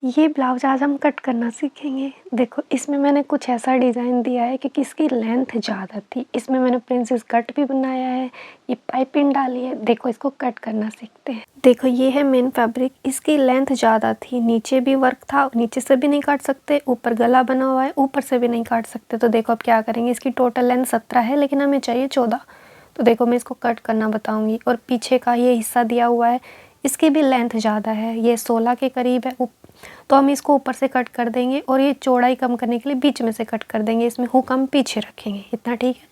ये ब्लाउज आज हम कट करना सीखेंगे। देखो इसमें मैंने कुछ ऐसा डिज़ाइन दिया है क्योंकि इसकी लेंथ ज़्यादा थी। इसमें मैंने प्रिंसेस कट भी बनाया है, ये पाइपिंग डाली है। देखो इसको कट करना सीखते हैं। देखो ये है मेन फैब्रिक, इसकी लेंथ ज़्यादा थी, नीचे भी वर्क था, नीचे से भी नहीं काट सकते, ऊपर गला बना हुआ है, ऊपर से भी नहीं काट सकते। तो देखो अब क्या करेंगे, इसकी टोटल लेंथ 17 है लेकिन हमें चाहिए 14। तो देखो मैं इसको कट करना बताऊँगी। और पीछे का ये हिस्सा दिया हुआ है, इसकी भी लेंथ ज़्यादा है, ये 16 के करीब है। तो हम इसको ऊपर से कट कर देंगे और ये चौड़ाई कम करने के लिए बीच में से कट कर देंगे। इसमें हुक हम पीछे रखेंगे, इतना ठीक है।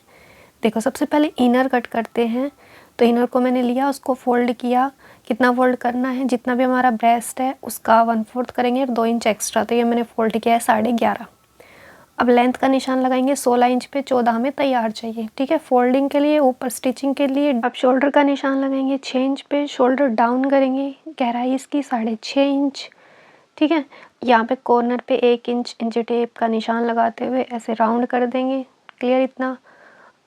देखो सबसे पहले इनर कट करते हैं। तो इनर को मैंने लिया, उसको फोल्ड किया। कितना फोल्ड करना है, जितना भी हमारा ब्रेस्ट है उसका 1/4 करेंगे और 2 इंच एक्स्ट्रा। तो ये मैंने फोल्ड किया है 11.5। अब लेंथ का निशान लगाएंगे 16 इंच पे, 14 हमें तैयार चाहिए, ठीक है, फोल्डिंग के लिए, ऊपर स्टिचिंग के लिए। अब शोल्डर का निशान लगाएंगे 6 इंच पे, शोल्डर डाउन करेंगे, गहराई इसकी 6.5 इंच, ठीक है। यहाँ पे कॉर्नर पे 1 इंच इंची टेप का निशान लगाते हुए ऐसे राउंड कर देंगे, क्लियर इतना।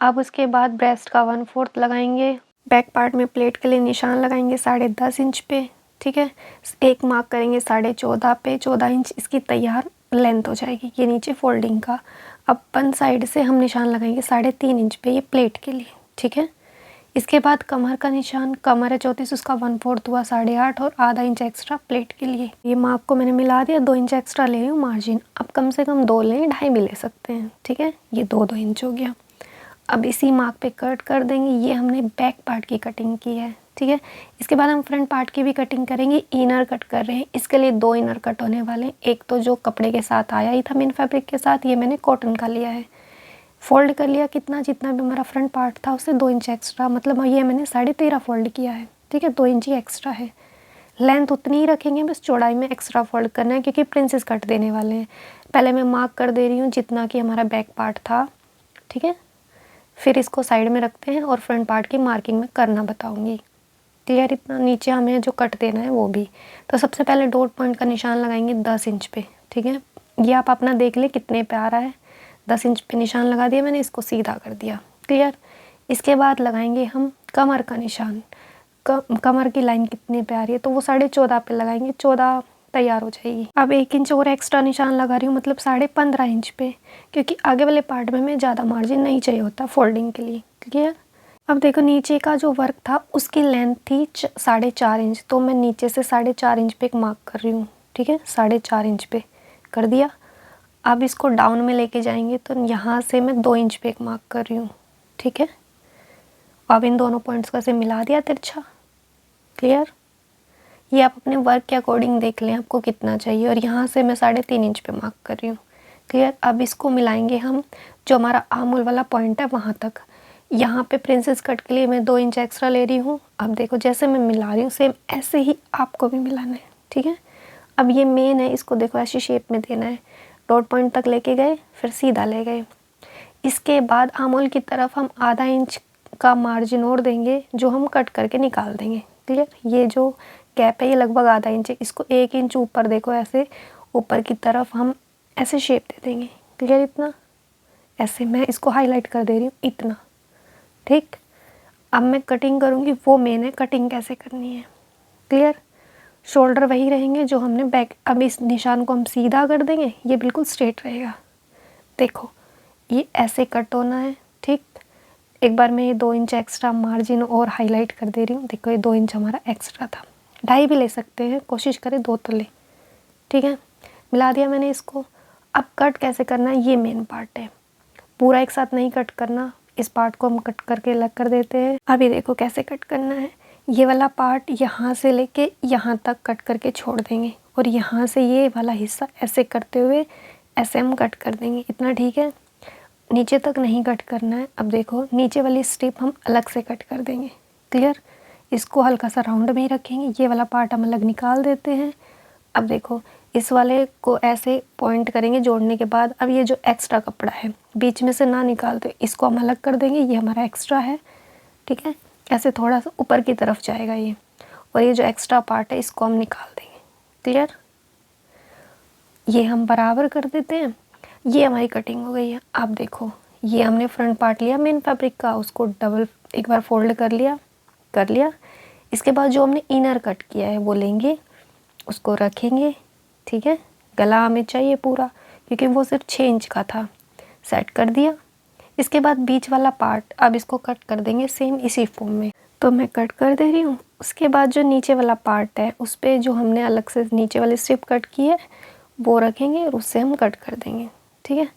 अब उसके बाद ब्रेस्ट का 1/4 लगाएंगे। बैक पार्ट में प्लेट के लिए निशान लगाएंगे 10.5 इंच पे, ठीक है। एक मार्क करेंगे 14.5 पे, 14 इंच इसकी तैयार लेंथ हो जाएगी, ये नीचे फोल्डिंग का। अब वन साइड से हम निशान लगाएंगे 3.5 इंच पे, ये प्लेट के लिए, ठीक है। इसके बाद कमर का निशान, कमर है 34, उसका 1/4 हुआ 8.5 और आधा इंच एक्स्ट्रा प्लेट के लिए। ये माप को मैंने मिला दिया, 2 इंच एक्स्ट्रा ले रही हूँ मार्जिन। अब कम से कम 2 लें, 2.5 भी ले सकते हैं, ठीक है। ये 2-2 इंच हो गया। अब इसी मार्क पे कट कर देंगे। ये हमने बैक पार्ट की कटिंग की है, ठीक है। इसके बाद हम फ्रंट पार्ट की भी कटिंग करेंगे। इनर कट कर रहे हैं, इसके लिए 2 इनर कट होने वाले हैं। एक तो जो कपड़े के साथ आया ही था मेन फैब्रिक के साथ, ये मैंने कॉटन का लिया है। फोल्ड कर लिया कितना, जितना भी हमारा फ्रंट पार्ट था उससे 2 इंच एक्स्ट्रा, मतलब ये मैंने 13.5 फोल्ड किया है, ठीक है, 2 इंच ही एक्स्ट्रा है। लेंथ उतनी ही रखेंगे, बस चौड़ाई में एक्स्ट्रा फोल्ड करना है क्योंकि प्रिंसेस कट देने वाले हैं। पहले मैं मार्क कर दे रही हूँ जितना कि हमारा बैक पार्ट था, ठीक है। फिर इसको साइड में रखते हैं और फ्रंट पार्ट की मार्किंग में करना बताऊँगी, क्लियर इतना। नीचे हमें जो कट देना है वो भी। तो सबसे पहले डॉट पॉइंट का निशान लगाएंगे 10 इंच पे, ठीक है। ये आप अपना देख ले कितने पे आ रहा है। 10 इंच पे निशान लगा दिया मैंने, इसको सीधा कर दिया, क्लियर। इसके बाद लगाएंगे हम कमर का निशान। कमर की लाइन कितने पे आ रही है, तो वो 14.5 पे लगाएंगे, 14 तैयार हो जाएगी। अब 1 इंच और एक्स्ट्रा निशान लगा रही हूँ, मतलब 15.5 इंच पे, क्योंकि आगे वाले पार्ट में हमें ज़्यादा मार्जिन नहीं चाहिए होता फोल्डिंग के लिए, क्लियर। अब देखो नीचे का जो वर्क था उसकी लेंथ थी 4.5 इंच, तो मैं नीचे से 4.5 इंच पे एक मार्क कर रही हूँ, ठीक है, 4.5 इंच पे कर दिया। अब इसको डाउन में लेके जाएंगे तो यहाँ से मैं 2 इंच पे एक मार्क कर रही हूँ, ठीक है। अब इन दोनों पॉइंट्स का से मिला दिया तिरछा, क्लियर। ये आप अपने वर्क के अकॉर्डिंग देख लें आपको कितना चाहिए। और यहाँ से मैं 3.5 इंच पे मार्क कर रही हूँ, क्लियर। अब इसको मिलाएंगे हम, जो हमारा आर्म होल वाला पॉइंट है वहाँ तक। यहाँ पे प्रिंसेस कट के लिए मैं 2 इंच एक्स्ट्रा ले रही हूँ। अब देखो जैसे मैं मिला रही हूँ सेम ऐसे ही आपको भी मिलाना है, ठीक है। अब ये मेन है, इसको देखो ऐसी शेप में देना है, डॉट पॉइंट तक लेके गए फिर सीधा ले गए। इसके बाद आर्म होल की तरफ हम आधा इंच का मार्जिन और देंगे जो हम कट करके निकाल देंगे, क्लियर। ये जो गैप है ये लगभग आधा इंच है, इसको 1 इंच ऊपर देखो ऐसे ऊपर की तरफ हम ऐसे शेप दे देंगे, क्लियर इतना। ऐसे मैं इसको हाईलाइट कर दे रही हूँ इतना, ठीक। अब मैं कटिंग करूँगी, वो मेन है कटिंग कैसे करनी है, क्लियर। शोल्डर वही रहेंगे जो हमने बैक। अब इस निशान को हम सीधा कर देंगे, ये बिल्कुल स्ट्रेट रहेगा। देखो ये ऐसे कट होना है, ठीक। एक बार मैं ये 2 इंच एक्स्ट्रा मार्जिन और हाईलाइट कर दे रही हूँ। देखो ये 2 इंच हमारा एक्स्ट्रा था, 2.5 भी ले सकते हैं, कोशिश करें 2 तो ले, ठीक है। मिला दिया मैंने इसको। अब कट कैसे करना है, ये मेन पार्ट है, पूरा एक साथ नहीं कट करना, इस पार्ट को हम कट करके अलग कर देते हैं। अभी देखो कैसे कट करना है। ये वाला पार्ट यहाँ से लेके यहाँ तक कट करके छोड़ देंगे और यहाँ से ये वाला हिस्सा ऐसे करते हुए ऐसे हम कट कर देंगे, इतना ठीक है। नीचे तक नहीं कट करना है। अब देखो नीचे वाली स्ट्रिप हम अलग से कट कर देंगे, क्लियर। इसको हल्का सा राउंड में ही रखेंगे, ये वाला पार्ट हम अलग निकाल देते हैं। अब देखो इस वाले को ऐसे पॉइंट करेंगे जोड़ने के बाद। अब ये जो एक्स्ट्रा कपड़ा है बीच में से ना निकालते, इसको हम अलग कर देंगे, ये हमारा एक्स्ट्रा है, ठीक है। ऐसे थोड़ा सा ऊपर की तरफ जाएगा ये, और ये जो एक्स्ट्रा पार्ट है इसको हम निकाल देंगे, क्लियर। ये हम बराबर कर देते हैं। ये हमारी कटिंग हो गई है। अब देखो ये हमने फ्रंट पार्ट लिया मेन फैब्रिक का, उसको डबल एक बार फोल्ड कर लिया। इसके बाद जो हमने इनर कट किया है वो लेंगे, उसको रखेंगे, ठीक है। गला हमें चाहिए पूरा, क्योंकि वो सिर्फ 6 इंच का था। सेट कर दिया। इसके बाद बीच वाला पार्ट अब इसको कट कर देंगे सेम इसी फॉर्म में। तो मैं कट कर दे रही हूँ। उसके बाद जो नीचे वाला पार्ट है उस पर जो हमने अलग से नीचे वाली स्ट्रिप कट की है वो रखेंगे और उससे हम कट कर देंगे, ठीक है।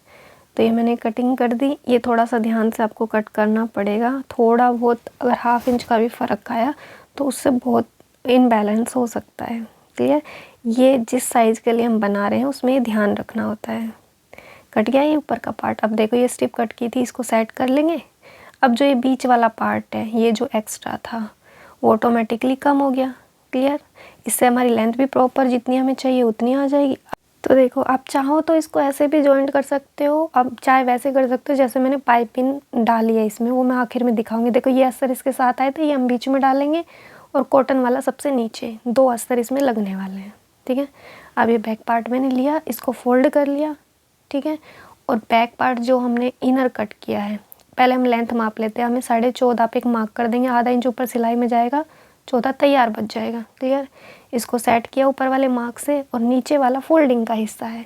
तो ये मैंने कटिंग कर दी। ये थोड़ा सा ध्यान से आपको कट करना पड़ेगा, थोड़ा बहुत अगर ½ इंच का भी फ़र्क आया तो उससे बहुत इनबैलेंस हो सकता है, क्लियर। ये जिस साइज़ के लिए हम बना रहे हैं उसमें ये ध्यान रखना होता है। कट गया ये ऊपर का पार्ट। अब देखो ये स्ट्रिप कट की थी, इसको सेट कर लेंगे। अब जो ये बीच वाला पार्ट है, ये जो एक्स्ट्रा था वो ऑटोमेटिकली कम हो गया, क्लियर। इससे हमारी लेंथ भी प्रॉपर जितनी हमें चाहिए उतनी आ जाएगी। तो देखो आप चाहो तो इसको ऐसे भी जॉइंट कर सकते हो, अब चाहे वैसे कर सकते हो जैसे मैंने पाइपिंग डाली है इसमें, वो मैं आखिर में दिखाऊंगी। देखो ये अस्तर इसके साथ आए थे, ये हम बीच में डालेंगे और कॉटन वाला सबसे नीचे, 2 अस्तर इसमें लगने वाले हैं, ठीक है। अब ये बैक पार्ट मैंने लिया, इसको फोल्ड कर लिया, ठीक है। और बैक पार्ट जो हमने इनर कट किया है, पहले हम लेंथ माप लेते हैं। हमें 14.5 पे एक मार्क कर देंगे, ½ इंच ऊपर सिलाई में जाएगा, 14 तैयार बच जाएगा, क्लियर। इसको सेट किया ऊपर वाले मार्क से, और नीचे वाला फोल्डिंग का हिस्सा है,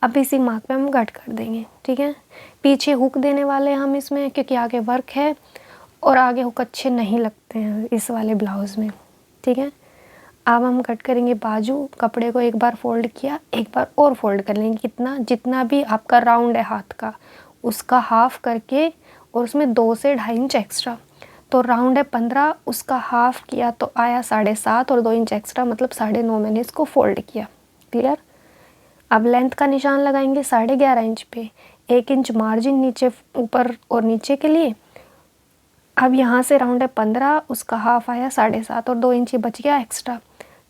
अब इसी मार्क पे हम कट कर देंगे, ठीक है। पीछे हुक देने वाले हम इसमें, क्योंकि आगे वर्क है और आगे हुक अच्छे नहीं लगते हैं इस वाले ब्लाउज़ में, ठीक है। अब हम कट करेंगे बाजू। कपड़े को एक बार फोल्ड किया, एक बार और फोल्ड कर लेंगे, कितना, जितना भी आपका राउंड है हाथ का उसका हाफ करके, और उसमें 2 से 2.5 इंच एक्स्ट्रा। तो राउंड है 15, उसका हाफ किया तो आया 7.5, और 2 इंच एक्स्ट्रा मतलब 9.5 मैंने इसको फोल्ड किया, क्लियर। अब लेंथ का निशान लगाएंगे 11.5 इंच पे, 1 इंच मार्जिन नीचे, ऊपर और नीचे के लिए। अब यहाँ से राउंड है 15, उसका हाफ आया 7.5, और 2 इंच ही बच गया एक्स्ट्रा।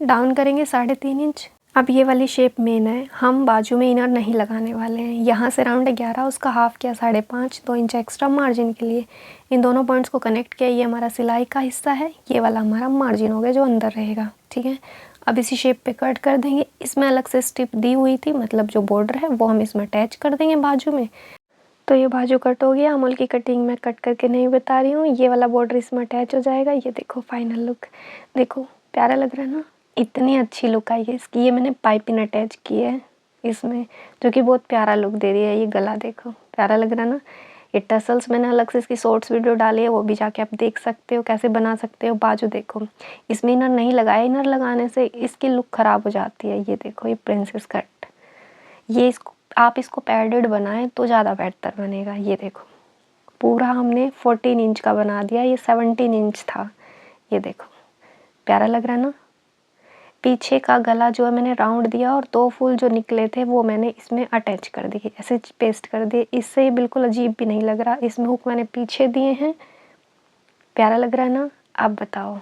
डाउन करेंगे 3.5 इंच। अब ये वाली शेप मेन है, हम बाजू में इनर नहीं लगाने वाले हैं। यहाँ से राउंड है 11, उसका हाफ किया 5.5, 2 इंच एक्स्ट्रा मार्जिन के लिए। इन दोनों पॉइंट्स को कनेक्ट किया, ये हमारा सिलाई का हिस्सा है, ये वाला हमारा मार्जिन हो गया जो अंदर रहेगा, ठीक है। अब इसी शेप पे कट कर देंगे। इसमें अलग से स्ट्रिप दी हुई थी, मतलब जो बॉर्डर है वो हम इसमें अटैच कर देंगे बाजू में। तो ये बाजू कट हो गया। अमूल की कटिंग मैं कट करके नहीं बता रही हूँ, ये वाला बॉर्डर इसमें अटैच हो जाएगा। ये देखो फाइनल लुक, देखो प्यारा लग रहा है ना, इतनी अच्छी लुक आई है इसकी। ये मैंने पाइपिंग अटैच की है इसमें, जो कि बहुत प्यारा लुक दे रही है। ये गला देखो प्यारा लग रहा है ना। ये टसल्स मैंने अलग से इसकी शॉर्ट्स वीडियो डाली है, वो भी जाके आप देख सकते हो कैसे बना सकते हो। बाजू देखो, इसमें इनर नहीं लगाया, इनर लगाने से इसकी लुक ख़राब हो जाती है। ये देखो ये प्रिंसेस कट, ये इसको आप इसको पैडेड बनाएं तो ज़्यादा बेहतर बनेगा। ये देखो पूरा हमने 14 इंच का बना दिया, ये 17 इंच था। ये देखो प्यारा लग रहा है ना। पीछे का गला जो है मैंने राउंड दिया, और 2 फूल जो निकले थे वो मैंने इसमें अटैच कर दिए, ऐसे पेस्ट कर दिए। इससे ये बिल्कुल अजीब भी नहीं लग रहा। इसमें हुक मैंने पीछे दिए हैं, प्यारा लग रहा है ना। आप बताओ।